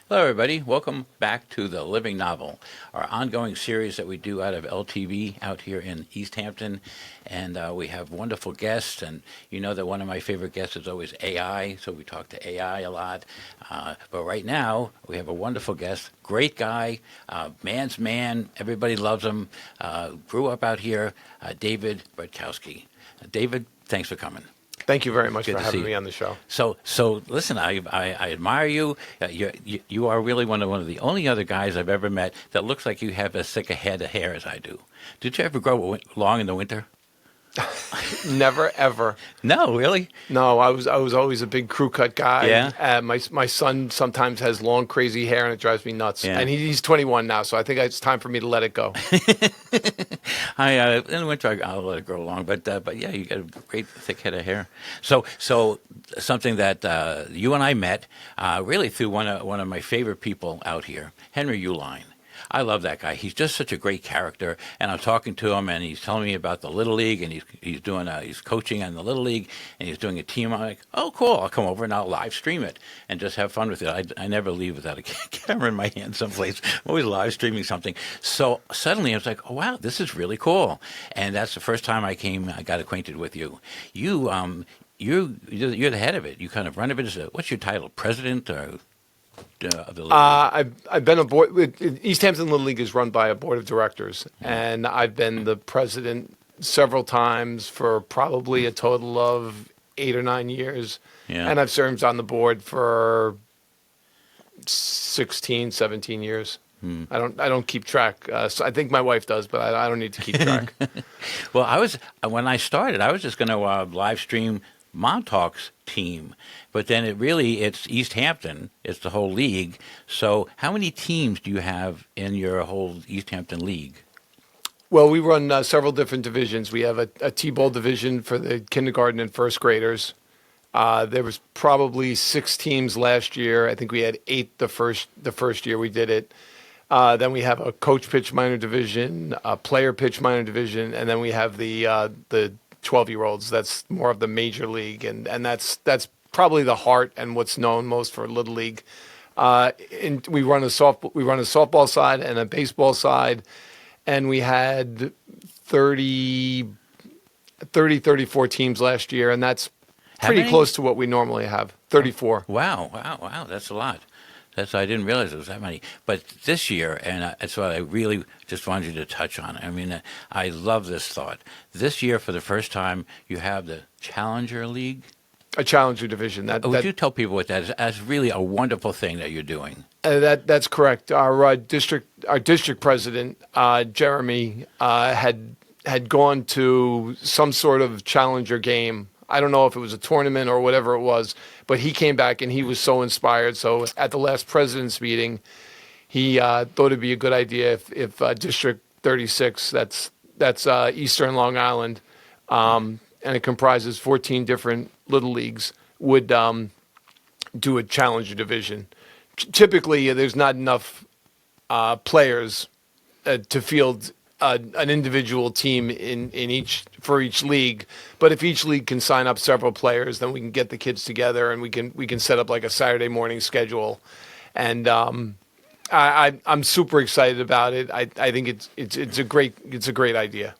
Hello, everybody. Welcome back to The Living Novel, our ongoing series that we do out of LTV out here in East Hampton. And we have wonderful guests. And you know that one of my favorite guests is always AI, so we talk to AI a lot. But right now, we have a wonderful guest, great guy, man's man. Everybody loves him. Grew up out here, David Rutkowski. David, thanks for coming. Thank you very much Good for to having see me you. on the show. So listen, I admire you. You are really one of the only other guys I've ever met that looks like you have as thick a head of hair as I do. Did you ever grow long in the winter? Never ever. No, really? No, I was always a big crew cut guy. Yeah. My son sometimes has long crazy hair and it drives me nuts. Yeah. And he's 21 now, so I think it's time for me to let it go. In the winter I'll let it grow long, but yeah, you got a great thick head of hair. So something that you and I met really through one of my favorite people out here, Henry Uline. I love that guy. He's just such a great character. And I'm talking to him, and he's telling me about the Little League, and he's coaching on the Little League, and he's doing a team. I'm like, oh, cool. I'll come over and I'll live stream it and just have fun with it. I never leave without a camera in my hand someplace. I'm always live streaming something. So suddenly I was like, oh, wow, this is really cool. And that's the first time I got acquainted with you. You're the head of it. You kind of run it. What's your title? President or? Of the I've been aboard. East Hampton Little League is run by a board of directors, and I've been the president several times for probably a total of 8 or 9 years. Yeah. And I've served on the board for 16, 17 years. I don't keep track. So I think my wife does, but I don't need to keep track. Well, when I started, I was just going to live stream Mom Talk's team, but then it's East Hampton. It's the whole league. So how many teams do you have in your whole East Hampton League? Well, we run several different divisions. We have a T-ball division for the kindergarten and first graders. There was probably 6 teams last year. I think we had 8 the first year we did it. Then we have a coach pitch minor division, a player pitch minor division, and then we have the 12-year-olds. That's more of the major league, and that's probably the heart and what's known most for Little League. And we run a softball side and a baseball side, and we had 34 teams last year, and that's pretty close to what we normally have. 34. Wow, that's a lot. I didn't realize it was that many. But this year, and that's what I really just wanted you to touch on. I mean, I love this thought. This year, for the first time, you have the Challenger League. A Challenger division. Would you tell people what that is? That's really a wonderful thing that you're doing. That's correct. Our district president, Jeremy, had gone to some sort of Challenger game. I don't know if it was a tournament or whatever it was, but he came back and he was so inspired. So at the last president's meeting, he thought it'd be a good idea if District 36, that's Eastern Long Island, and it comprises 14 different little leagues, would do a Challenger division. Typically, there's not enough players to field an individual team for each league, but if each league can sign up several players, then we can get the kids together and we can set up like a Saturday morning schedule, and I'm super excited about it. I think it's a great idea.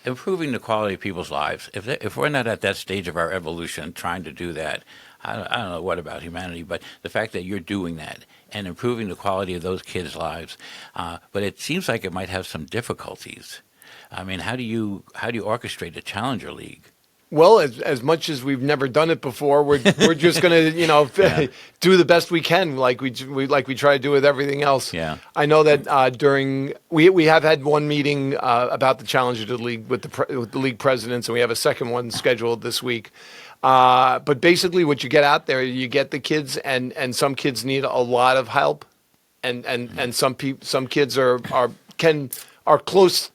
Improving the quality of people's lives. If we're not at that stage of our evolution trying to do that, I don't know what about humanity, but the fact that you're doing that and improving the quality of those kids' lives, but it seems like it might have some difficulties. I mean, how do you orchestrate a Challenger League? Well, as much as we've never done it before, we're just going to do the best we can, like we try to do with everything else. Yeah. I know that we have had one meeting about the Challenger League with the league presidents, and we have a second one scheduled this week. But basically, what you get out there, you get the kids, and some kids need a lot of help, and some kids are close,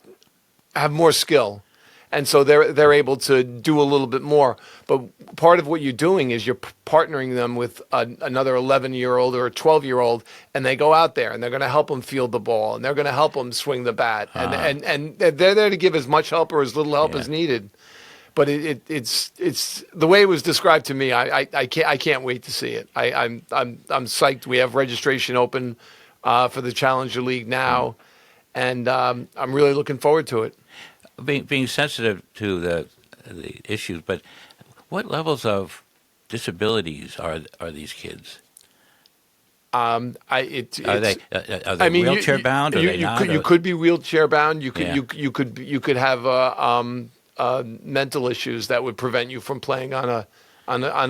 have more skill, and so they're able to do a little bit more. But part of what you're doing is you're partnering them with another 11-year-old or a 12-year-old, and they go out there and they're going to help them field the ball, and they're going to help them swing the bat, and they're there to give as much help or as little help as needed. but it's the way it was described to me. I can't wait to see it. I'm psyched. We have registration open for the Challenger League now, and I'm really looking forward to it. Being sensitive to the issues, but what levels of disabilities are these kids? Are they wheelchair bound? Are they not? You could be wheelchair bound. You could Yeah. you could have mental issues that would prevent you from playing on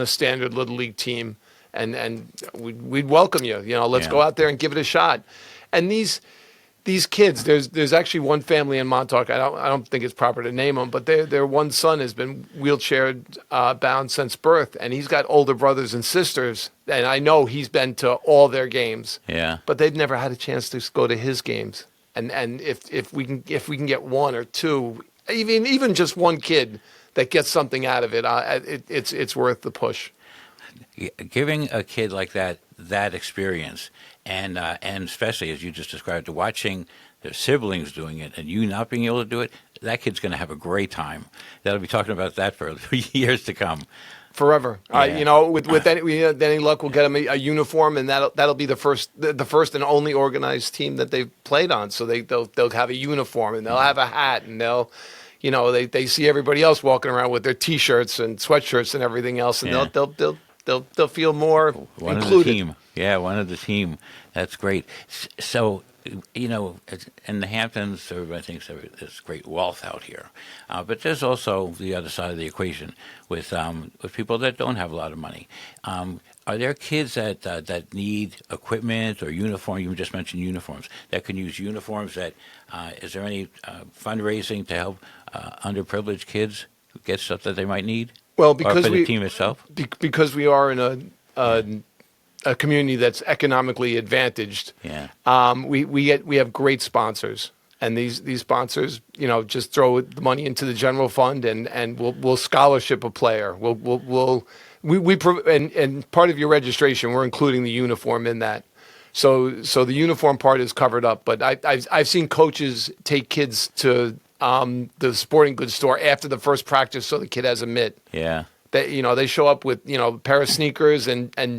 a standard little league team, and we'd welcome you. Let's Yeah. go out there and give it a shot. And these kids, there's actually one family in Montauk. I don't think it's proper to name them, but their one son has been wheelchair bound since birth, and he's got older brothers and sisters, and I know he's been to all their games. Yeah. But they've never had a chance to go to his games. And if we can get one or two, even just one kid that gets something out of it, it's worth the push. Giving a kid like that experience, and especially as you just described, to watching their siblings doing it and you not being able to do it, that kid's going to have a great time. They'll be talking about that for years to come. Forever. Yeah. With any luck, we'll get them a uniform, and that'll be the first and only organized team that they've played on. So they'll have a uniform, and they'll have a hat, and they see everybody else walking around with their T-shirts and sweatshirts and everything else, and Yeah. they'll feel more One included. of the team. Yeah, one of the team. That's great. So, in the Hamptons, everybody thinks there's great wealth out here. But there's also the other side of the equation with people that don't have a lot of money. Are there kids that need equipment or uniform? You just mentioned uniforms. That can use uniforms. Is there any fundraising to help underprivileged kids get stuff that they might need? Well, Or because for the team itself? because we are in a community that's economically advantaged. Yeah. We have great sponsors, and these sponsors, just throw the money into the general fund, and we'll scholarship a player. And part of your registration, we're including the uniform in that. So the uniform part is covered up. But I've seen coaches take kids to the sporting goods store after the first practice, so the kid has a mitt. Yeah. They show up with a pair of sneakers and their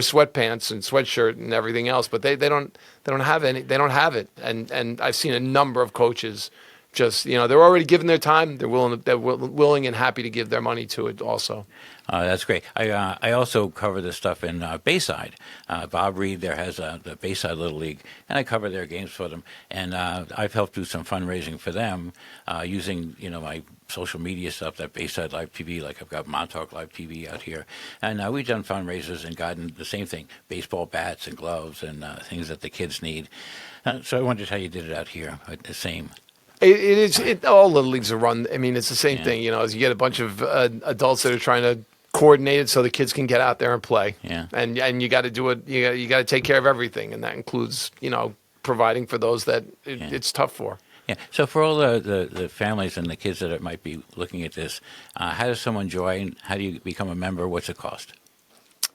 sweatpants and sweatshirt and everything else, but they don't have it. And I've seen a number of coaches just they're already giving their time. They're willing and happy to give their money to it also. That's great. I also cover this stuff in Bayside. Bob Reed there has the Bayside Little League, and I cover their games for them. And I've helped do some fundraising for them using my social media stuff, that Bayside Live TV, like I've got Montauk Live TV out here. And we've done fundraisers and gotten the same thing, baseball bats and gloves and things that the kids need. So I wondered how you did it out here, the same. All little leagues are run. I mean, it's the same thing. As you get a bunch of adults that are trying to coordinate it so the kids can get out there and play. Yeah. And you got to do it. You got to take care of everything, and that includes providing for those that it's tough for. Yeah. So for all the families and the kids that might be looking at this, how does someone join? How do you become a member? What's it cost?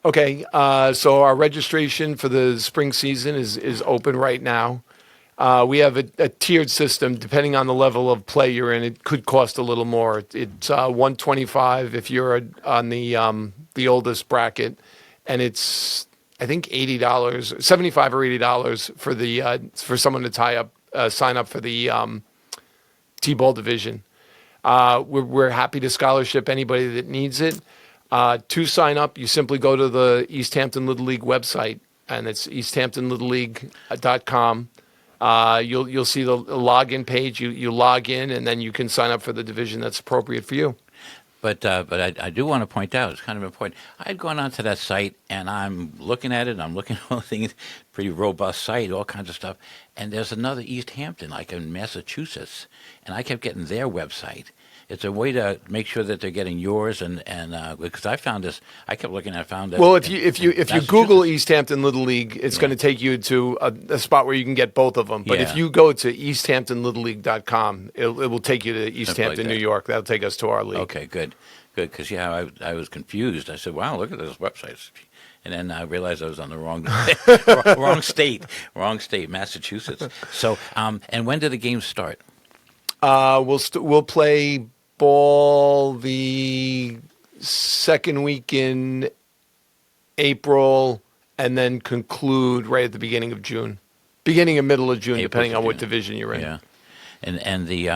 Okay. So our registration for the spring season is open right now. We have a tiered system. Depending on the level of play you're in, it could cost a little more. It's $125 if you're on the oldest bracket, and it's I think $80, $75 or $80 for someone to sign up for the T-ball division. We're happy to scholarship anybody that needs it. To sign up, you simply go to the East Hampton Little League website, and it's easthamptonlittleleague.com. You'll see the login page. You log in, and then you can sign up for the division that's appropriate for you. But I do want to point out, it's kind of important. I'd gone onto that site, and I'm looking at it, and I'm looking at all things, pretty robust site, all kinds of stuff. And there's another East Hampton, like in Massachusetts, and I kept getting their website. It's a way to make sure that they're getting yours, and because I found this, I kept looking at, found that. Well, if you Google East Hampton Little League, it's going to take you to a spot where you can get both of them. But if you go to easthamptonlittleleague.com, it will take you to East Hampton, New York. That'll take us to our league. Okay, good, because I was confused. I said, "Wow, look at those websites," and then I realized I was on the wrong wrong state, Massachusetts. So, and when do the games start? We'll play ball the second week in April, and then conclude right at the beginning of June, beginning and middle of June, April depending to on what June. division you're in. Yeah, and the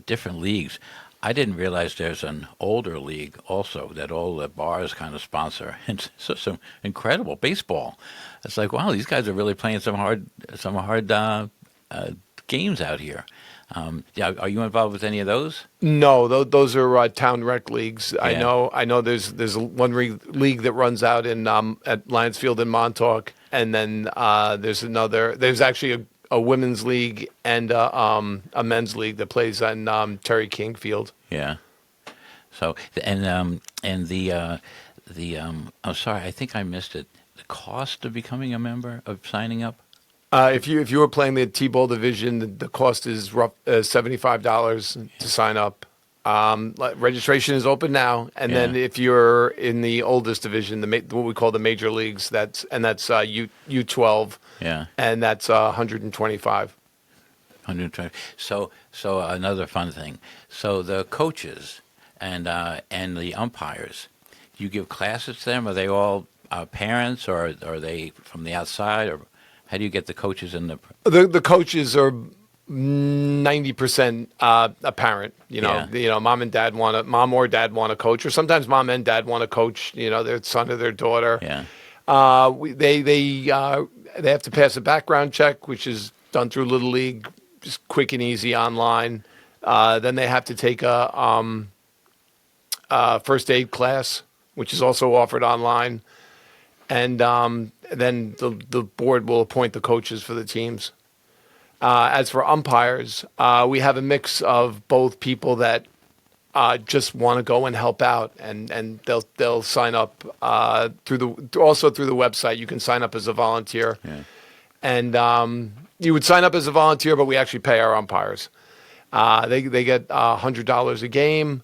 different leagues. I didn't realize there's an older league also that all the bars kind of sponsor. And so some incredible baseball. It's like, wow, these guys are really playing some hard games out here. Yeah, are you involved with any of those? No, those are town rec leagues. I Yeah. know. There's one league that runs out in at Lions Field in Montauk, and then there's another. There's actually a women's league and a men's league that plays on Terry King Field. Yeah. So and the I'm sorry, I think I missed it. The cost of becoming a member, of signing up. If you were playing the T-ball division, the cost is $75 to sign up. Registration is open now, and then Yeah. if you're in the oldest division, what we call the major leagues, that's U12, Yeah. and that's 125. 120. So another fun thing. So the coaches and the umpires, you give classes to them. Are they all parents, or are they from the outside, or how do you get the coaches in the? The coaches are 90% a parent. Mom or dad want to coach, or sometimes mom and dad want to coach. Their son or their daughter. Yeah. They have to pass a background check, which is done through Little League, just quick and easy online. Then they have to take a first aid class, which is also offered online, and then the board will appoint the coaches for the teams. As for umpires, we have a mix of both people that just want to go and help out, and they'll sign up through the website. You can sign up as a volunteer, and you would sign up as a volunteer, but we actually pay our umpires. They get $100 a game.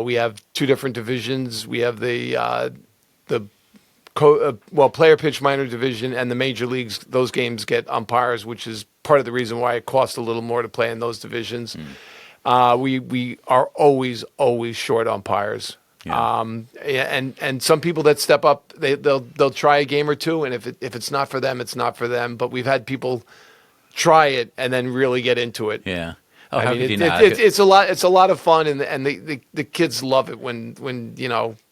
We have two different divisions. We have the player pitch minor division and the major leagues. Those games get umpires, which is part of the reason why it costs a little more to play in those divisions. We are always short umpires. Yeah. And some people that step up, they'll try a game or two, and if it's not for them, it's not for them. But we've had people try it and then really get into it. Yeah. Oh, I how mean, could you not? it's a lot. It's a lot of fun, and the kids love it when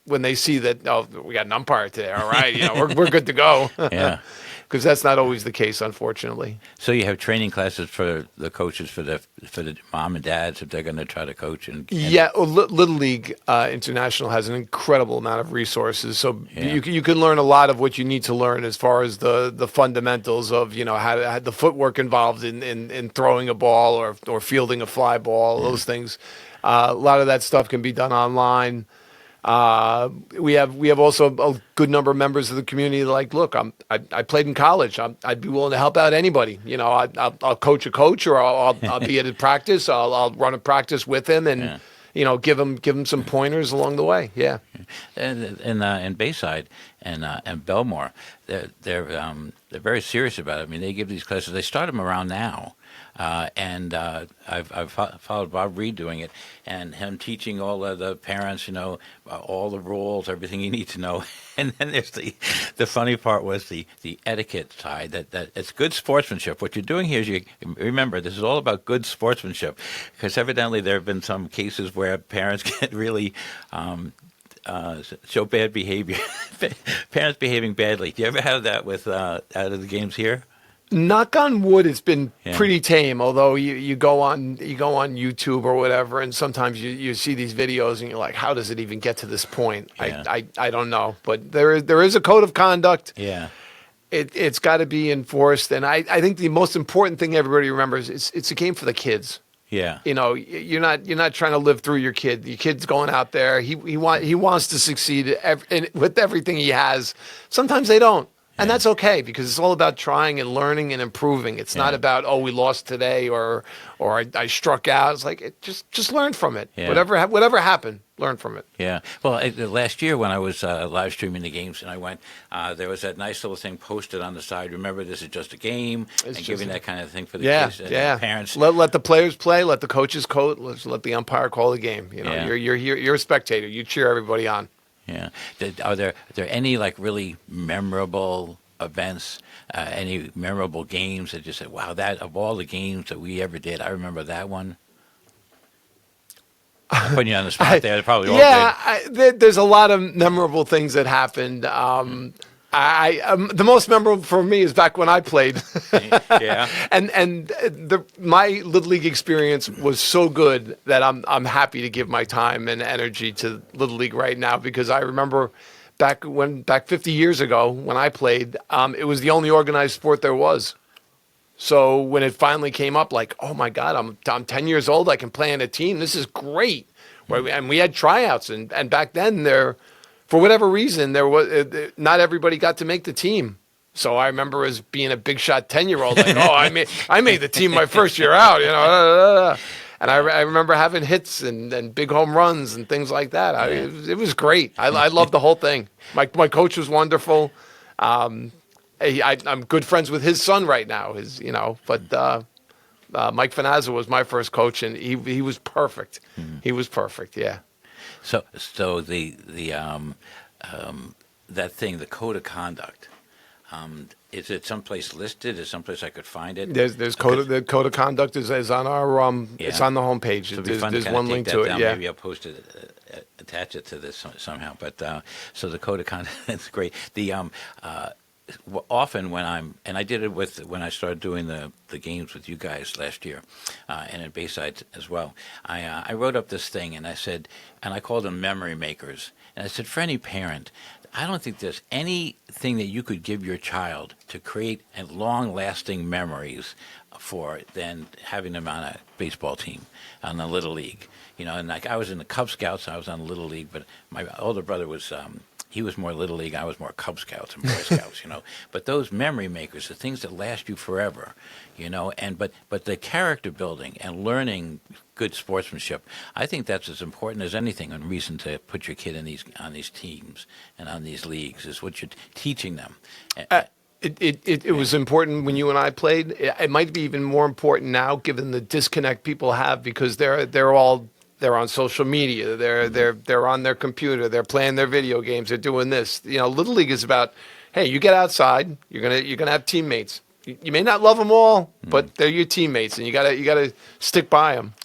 they see that we got an umpire today. All right, we're good to go. Yeah. Because that's not always the case, unfortunately. So you have training classes for the coaches, for the mom and dads, if they're going to try to coach. And Yeah, Little League International has an incredible amount of resources. So you can learn a lot of what you need to learn as far as the fundamentals of how the footwork involved in throwing a ball or fielding a fly ball. Those things. A lot of that stuff can be done online. We have also a good number of members of the community like, look, I played in college. I'd be willing to help out anybody. I'll coach a coach, or I'll be at a practice. I'll run a practice with him, and give him some pointers along the way. Yeah. And in Bayside and Belmore, they're very serious about it. I mean, they give these classes. They start them around now. And I've followed Bob Reed doing it, and him teaching all of the parents, all the rules, everything you need to know. And then there's the funny part was the etiquette side, that it's good sportsmanship. What you're doing here is you remember, this is all about good sportsmanship, because evidently there have been some cases where parents get really show bad behavior, parents behaving badly. Do you ever have that with out of the games here? Knock on wood, it's been pretty tame. Although you go on YouTube or whatever, and sometimes you see these videos and you're like, how does it even get to this point? Yeah. I don't know, but there is a code of conduct. Yeah. It's got to be enforced, and I think the most important thing everybody remembers is it's a game for the kids. Yeah. You're not trying to live through your kid. Your kid's going out there. He wants to succeed with everything he has. Sometimes they don't. And that's okay, because it's all about trying and learning and improving. It's not about, we lost today or I struck out. It's like, just learn from it. Yeah. Whatever happened, learn from it. Yeah. Well, last year when I was live streaming the games and I went, there was that nice little thing posted on the side. Remember, this is just a game, and giving that kind of thing for the kids and the parents. Let the players play. Let the coaches coach. Let the umpire call the game. You know, Yeah. you're here. You're a spectator. You cheer everybody on. Yeah. Are there any like really memorable events, any memorable games that you said, wow, that of all the games that we ever did, I remember that one? I'm putting you on the spot there. They probably all did. There's a lot of memorable things that happened. The most memorable for me is back when I played. Yeah. and my Little League experience was so good that I'm happy to give my time and energy to Little League right now, because I remember back 50 years ago when I played, it was the only organized sport there was. So when it finally came up, like, oh my God, I'm 10 years old, I can play on a team. This is great. And we had tryouts, and back then for whatever reason, there was not everybody got to make the team. So I remember as being a big shot 10-year-old, like, oh, I made the team my first year out, you know. And I remember having hits and big home runs and things like that. It was great. I loved the whole thing. My coach was wonderful. I'm good friends with his son right now. Mike Finazza was my first coach, and he was perfect. Mm-hmm. He was perfect. Yeah. So the that thing, the code of conduct. Is it someplace listed? Is someplace I could find it? There's the code of conduct is on our it's on the homepage. So there's one link to it. Yeah. Maybe I'll post it, attach it to this somehow. But so the code of conduct is great. The often when I did it when I started doing the games with you guys last year, and at Bayside as well. I wrote up this thing and I said, and I called them memory makers. And I said, for any parent, I don't think there's anything that you could give your child to create long-lasting memories for than having them on a baseball team, on the Little League. You know, and like I was in the Cub Scouts, I was on the Little League, but my older brother was he was more Little League, I was more Cub Scouts and Boy Scouts, you know. But those memory makers, the things that last you forever, you know, but the character building and learning good sportsmanship, I think that's as important as anything and reason to put your kid on these teams and on these leagues is what you're teaching them. It was important when you and I played. It might be even more important now, given the disconnect people have, because they're on social media, they're on their computer, they're playing their video games, they're doing this. You know, Little League is about, hey, you get outside, you're gonna have teammates. You may not love them all, but they're your teammates, and you gotta stick by them.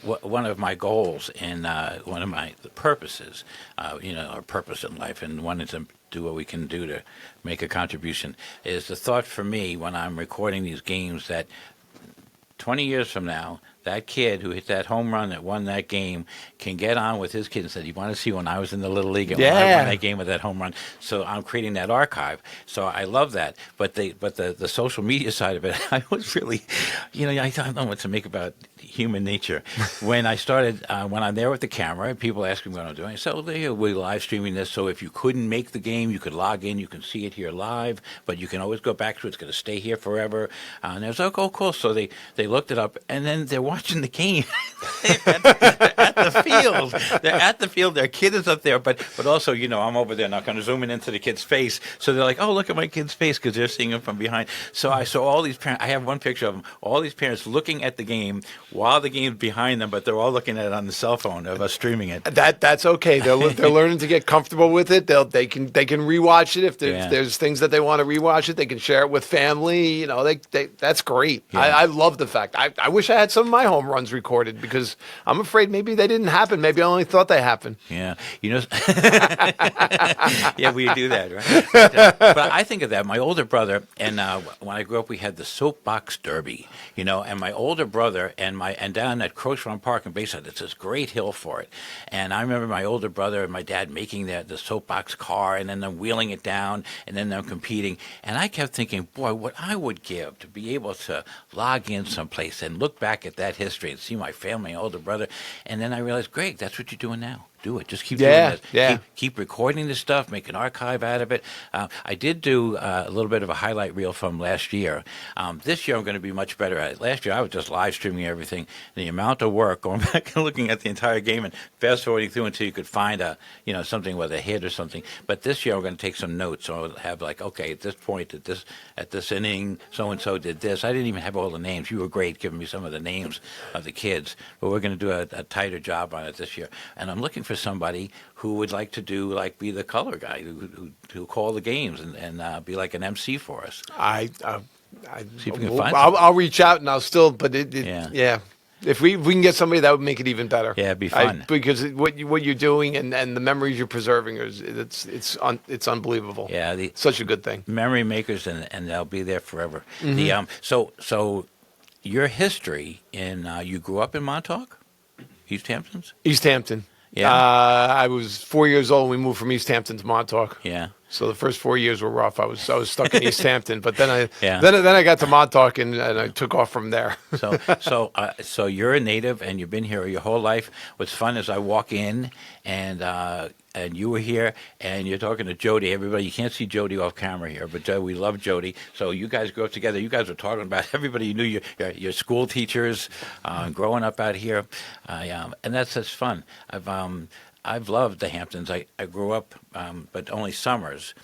One of my goals and one of my purposes, our purpose in life, and wanting to do what we can do to make a contribution, is the thought for me when I'm recording these games that 20 years from now, that kid who hit that home run that won that game can get on with his kid and said, you want to see when I was in the Little League and when I won that game with that home run. So I'm creating that archive. So I love that. But the social media side of it, I was really, I don't know what to make about human nature. When I started, when I'm there with the camera, people ask me what I'm doing. I said, we're live streaming this. So if you couldn't make the game, you could log in. You can see it here live, but you can always go back to it. It's going to stay here forever. And I was like, oh, cool. So they looked it up, and then they're watching the game. They're at the field. They're at the field. Their kid is up there, but also, I'm over there, not going to zoom in into the kid's face. So they're like, oh, look at my kid's face, because they're seeing him from behind. So I saw all these parents. I have one picture of them. All these parents looking at the game while the game's behind them, but they're all looking at it on the cell phone of us streaming it. That's okay. They're learning to get comfortable with it. They can rewatch it if there's things that they want to rewatch it. They can share it with family. That's great. Yeah. I love the fact. I wish I had some of my home runs recorded, because I'm afraid maybe they didn't happen. Maybe I only thought they happened. Yeah, yeah, we do that, right? But I think of that. My older brother, and when I grew up, we had the soapbox derby, and my older brother and down at Croce Run Park in Bayside, it's this great hill for it. And I remember my older brother and my dad making the soapbox car, and then them wheeling it down, and then them competing. And I kept thinking, boy, what I would give to be able to log in someplace and look back at that history and see my family and older brother. And then I realized, great, that's what you're doing now. do it. Just keep Yeah, doing this. yeah. Keep recording this stuff, make an archive out of it. I did do a little bit of a highlight reel from last year. This year I'm going to be much better at it. Last year I was just live streaming everything. The amount of work going back and looking at the entire game and fast forwarding through until you could find something with a hit or something. But this year I'm going to take some notes. So I'll have like, okay, at this point, at this inning, so and so did this. I didn't even have all the names. You were great giving me some of the names of the kids. But we're going to do a tighter job on it this year. And I'm looking for somebody who would like to be the color guy, who call the games and be like an MC for us. See if we can find I'll reach out and I'll still, but Yeah. yeah. If we can get somebody, that would make it even better. Yeah, it'd be fun. Because what you're doing and the memories you're preserving it's unbelievable. Yeah, such a good thing. Memory makers, and they'll be there forever. Mm-hmm. So your history you grew up in Montauk, East Hamptons? East Hampton. Yeah. I was 4 years old when we moved from East Hampton to Montauk. Yeah. So the first 4 years were rough. I was stuck in East Hampton, but then Yeah. I got to Montauk and I took off from there. So you're a native and you've been here your whole life. What's fun is I walk in and you were here and you're talking to Jody. Everybody, you can't see Jody off camera here, but we love Jody. So you guys grew up together. You guys were talking about everybody you knew, your school teachers, growing up out here, and that's fun. I've loved the Hamptons. I grew up, but only summers,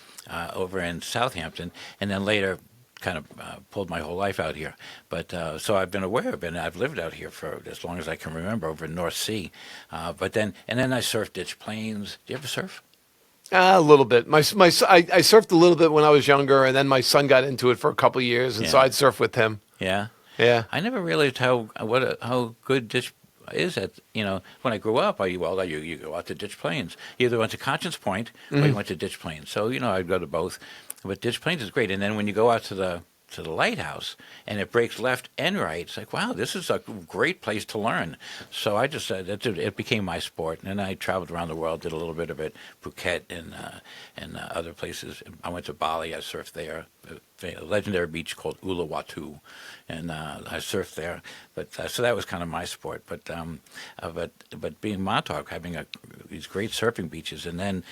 over in Southampton, and then later kind of pulled my whole life out here. But so I've been aware of it, and I've lived out here for as long as I can remember over in North Sea. But then I surfed ditch planes. Do you ever surf? A little bit. I surfed a little bit when I was younger, and then my son got into it for a couple of years, and so I'd surf with him. Yeah. Yeah. I never realized how good ditch is at, when I grew up, you go out to ditch planes. You either went to Conscience Point or you went to ditch planes. So, I'd go to both. But ditch planes is great. And then when you go out to the lighthouse and it breaks left and right, it's like, wow, this is a great place to learn. So I just said it became my sport. And then I traveled around the world, did a little bit of it, Phuket and other places. I went to Bali, I surfed there, a legendary beach called Uluwatu, and I surfed there. But so that was kind of my sport. But being Montauk, having these great surfing beaches, and then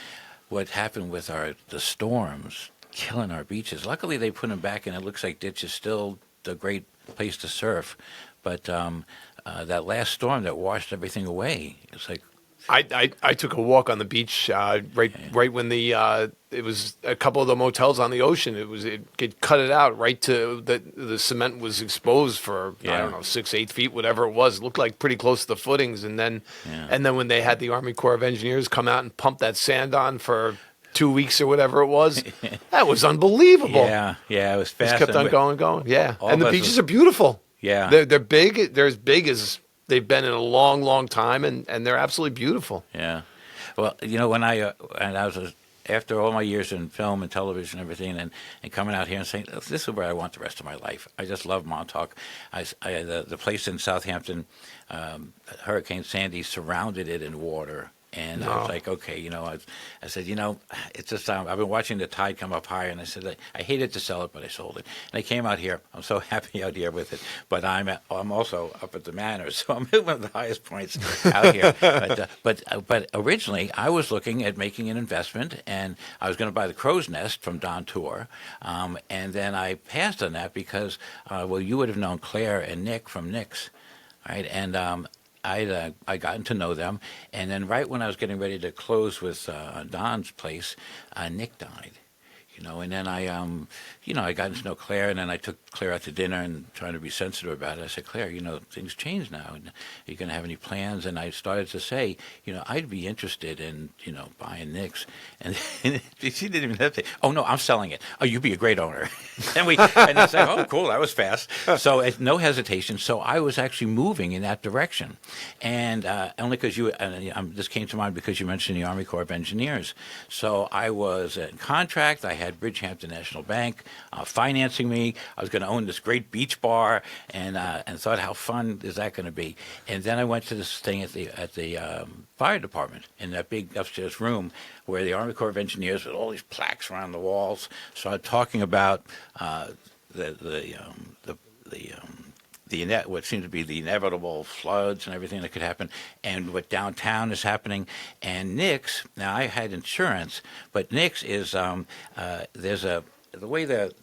what happened with the storms killing our beaches. Luckily, they put them back, and it looks like ditch is still the great place to surf. But that last storm that washed everything away, it's like I took a walk on the beach right when it was a couple of the motels on the ocean. It cut it out right to the cement was exposed for I don't know 6-8 feet, whatever it was. It looked like pretty close to the footings, and then when they had the Army Corps of Engineers come out and pump that sand on for 2 weeks or whatever it was, that was unbelievable. Yeah, it was fast. Just kept on going. Yeah, and the beaches are beautiful. Yeah, they're big. They're as big as they've been in a long, long time, and they're absolutely beautiful. Yeah. Well, when I was after all my years in film and television and everything, and coming out here and saying, this is where I want the rest of my life. I just love Montauk. The place in Southampton, Hurricane Sandy surrounded it in water. And I was like, okay, I said, it's just, I've been watching the tide come up higher, and I said, I hated to sell it, but I sold it. And I came out here. I'm so happy out here with it. But I'm also up at the Manor, so I'm at one of the highest points out here. But originally, I was looking at making an investment, and I was going to buy the Crow's Nest from Don Tour. And then I passed on that because, you would have known Claire and Nick from Nick's, right? And I gotten to know them, and then right when I was getting ready to close with Don's place, Nick died, and then I got to know Claire, and then I took Claire out to dinner and trying to be sensitive about it. I said, Claire, things change now, and are you going to have any plans? And I started to say, I'd be interested in, buying Nick's, and she didn't even hesitate. Oh no, I'm selling it. Oh, you'd be a great owner. and I said, oh, cool, that was fast. So no hesitation. So I was actually moving in that direction, and only because this came to mind because you mentioned the Army Corps of Engineers. So I was in contract. I had Bridgehampton National Bank financing me. I was going to own this great beach bar, and thought, how fun is that going to be? And then I went to this thing at the fire department in that big upstairs room where the Army Corps of Engineers with all these plaques around the walls started talking about the what seems to be the inevitable floods and everything that could happen, and what downtown is happening. And Nick's, now I had insurance, but Nick's is there's the way the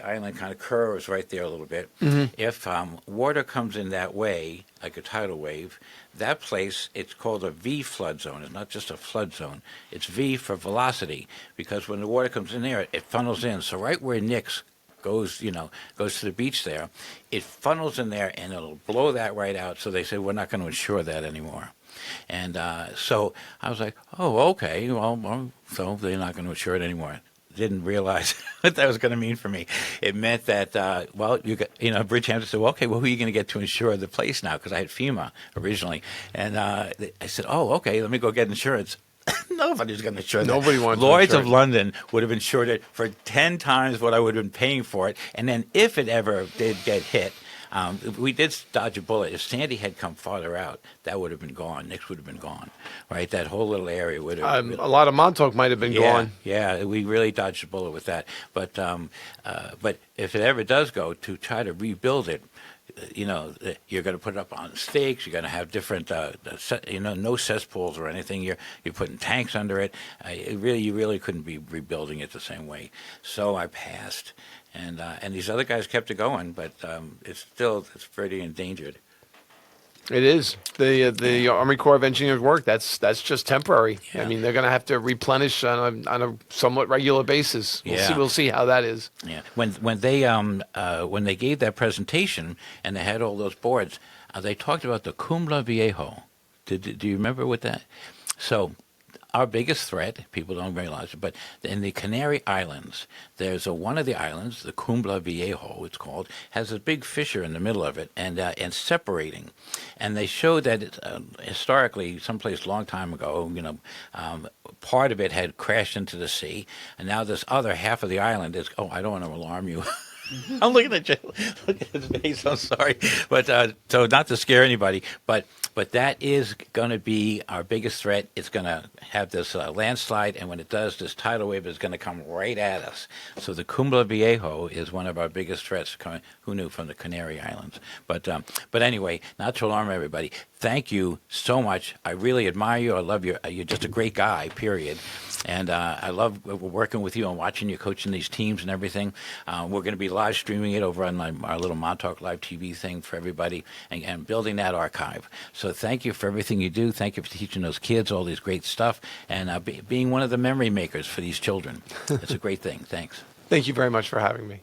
island kind of curves right there a little bit. If water comes in that way, like a tidal wave, that place, it's called a V flood zone. It's not just a flood zone. It's V for velocity, because when the water comes in there, it funnels in. So right where Nick's goes to the beach there, it funnels in there and it'll blow that right out. So they said, we're not going to insure that anymore. And so I was like, oh, okay, well, so they're not going to insure it anymore. Didn't realize what that was going to mean for me. It meant that, Bridgehampton said, well, okay, well, who are you going to get to insure the place now? Because I had FEMA originally. And I said, oh, okay, let me go get insurance. Nobody's going to insure that. Nobody wants Lloyd's to of London would have insured it for 10 times what I would have been paying for it. And then if it ever did get hit, we did dodge a bullet. If Sandy had come farther out, that would have been gone. Nick's would have been gone, right? That whole little area would have. A lot of Montauk might have been gone. Yeah, we really dodged a bullet with that. But if it ever does go, to try to rebuild it, you're going to put it up on stakes. You're going to have different, no cesspools or anything. You're putting tanks under it. You really couldn't be rebuilding it the same way. So I passed, and these other guys kept it going, but it's pretty endangered. It is. The Army Corps of Engineers work, that's just temporary. Yeah. I mean, they're going to have to replenish on a somewhat regular basis. We'll see how that is. Yeah. When they gave that presentation and they had all those boards, they talked about the Cumbla Viejo. Do you remember what that? So our biggest threat, people don't realize it, but in the Canary Islands, there's one of the islands, the Cumbla Viejo, it's called, has a big fissure in the middle of it and separating. And they showed that historically, someplace a long time ago, part of it had crashed into the sea, and now this other half of the island is, I don't want to alarm you. I'm looking at you. Look at his face. I'm sorry, but so not to scare anybody, but that is going to be our biggest threat. It's going to have this landslide, and when it does, this tidal wave is going to come right at us. So the Cumbla Viejo is one of our biggest threats. Who knew, from the Canary Islands? But anyway, not to alarm everybody. Thank you so much. I really admire you. I love you. You're just a great guy. Period. And I love working with you and watching you coaching these teams and everything. We're going to be live streaming it over on our little Montauk Live TV thing for everybody and building that archive. So thank you for everything you do. Thank you for teaching those kids all this great stuff and being one of the memory makers for these children. It's a great thing. Thanks. Thank you very much for having me.